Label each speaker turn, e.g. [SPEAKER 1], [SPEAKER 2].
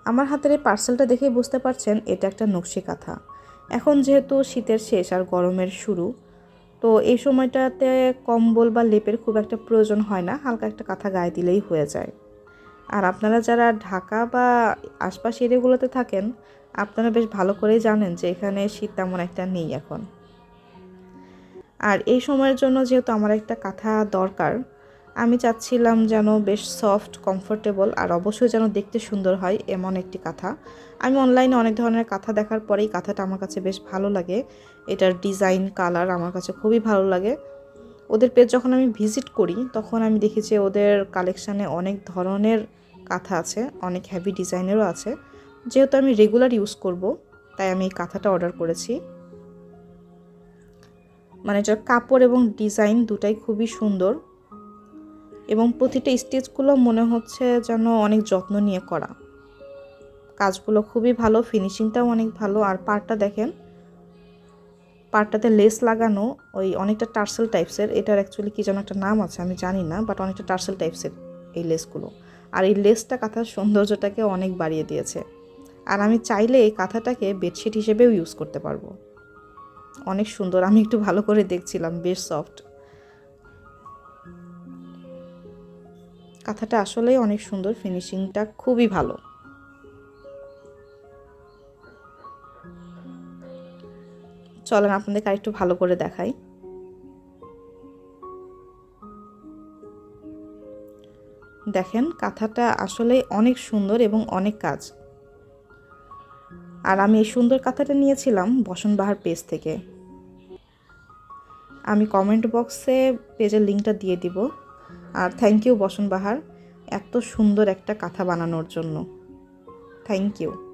[SPEAKER 1] আমার হাতের এই পার্সেলটা দেখেই বুঝতে পারছেন এটা একটা নকশি কাঁথা। এখন যেহেতু শীতের শেষ আর গরমের শুরু, তো এই সময়টাতে কম্বল বা লেপের খুব একটা প্রয়োজন হয় না, হালকা একটা কাঁথা গায়ে দিলেই হয়ে যায়। আর আপনারা যারা ঢাকা বা আশপাশ এরিয়াগুলোতে থাকেন, আপনারা বেশ ভালো করেই জানেন যে এখানে শীত তেমন একটা নেই এখন। আর এই সময়ের জন্য যেহেতু আমার একটা কাঁথা দরকার, আমি চাচ্ছিলাম যেন বেশ সফট, কমফোর্টেবল আর অবশ্যই যেন দেখতে সুন্দর হয় এমন একটি কাঁথা। আমি অনলাইনে অনেক ধরনের কাঁথা দেখার পরেই কাঁথাটা আমার কাছে বেশ ভালো লাগে। এটার ডিজাইন, কালার আমার কাছে খুবই ভালো লাগে। ওদের পেজ যখন আমি ভিজিট করি তখন আমি দেখি যে ওদের কালেকশানে অনেক ধরনের কাঁথা আছে, অনেক হেভি ডিজাইনেরও আছে। যেহেতু আমি রেগুলার ইউজ করব, তাই আমি এই কাঁথাটা অর্ডার করেছি। মানে এটার কাপড় এবং ডিজাইন দুটাই খুবই সুন্দর, এবং প্রতিটা স্টিচগুলো মনে হচ্ছে যেন অনেক যত্ন নিয়ে করা। কাজগুলো খুবই ভালো, ফিনিশিংটাও অনেক ভালো। আর পাড়টা দেখেন, পাড়টাতে লেস লাগানো, ওই অনেকটা টার্সেল টাইপসের। এটার অ্যাকচুয়ালি কী যেন একটা নাম আছে, আমি জানি না, বাট অনেকটা টার্সেল টাইপসের এই লেসগুলো। আর এই লেসটা কাঁথার সৌন্দর্যটাকে অনেক বাড়িয়ে দিয়েছে। আর আমি চাইলে এই কাঁথাটাকে বেডশিট হিসেবেও ইউজ করতে পারবো। অনেক সুন্দর, আমি একটু ভালো করে দেখছিলাম, বেশ সফট। কাঁথাটা আসলেই অনেক সুন্দর, ফিনিশিংটা খুবই ভালো। চলেন আপনাদেরকে আরেকটু ভালো করে দেখাই। দেখেন কাঁথাটা আসলে অনেক সুন্দর এবং অনেক কাজ। আর আমি এই সুন্দর কাঁথাটা নিয়েছিলাম বসনবাহার পেজ থেকে। আমি কমেন্ট বক্সে পেজের লিঙ্কটা দিয়ে দিব। আর থ্যাংক ইউ বসনবাহার, এত সুন্দর একটা কাঁথা বানানোর জন্য। Thank you.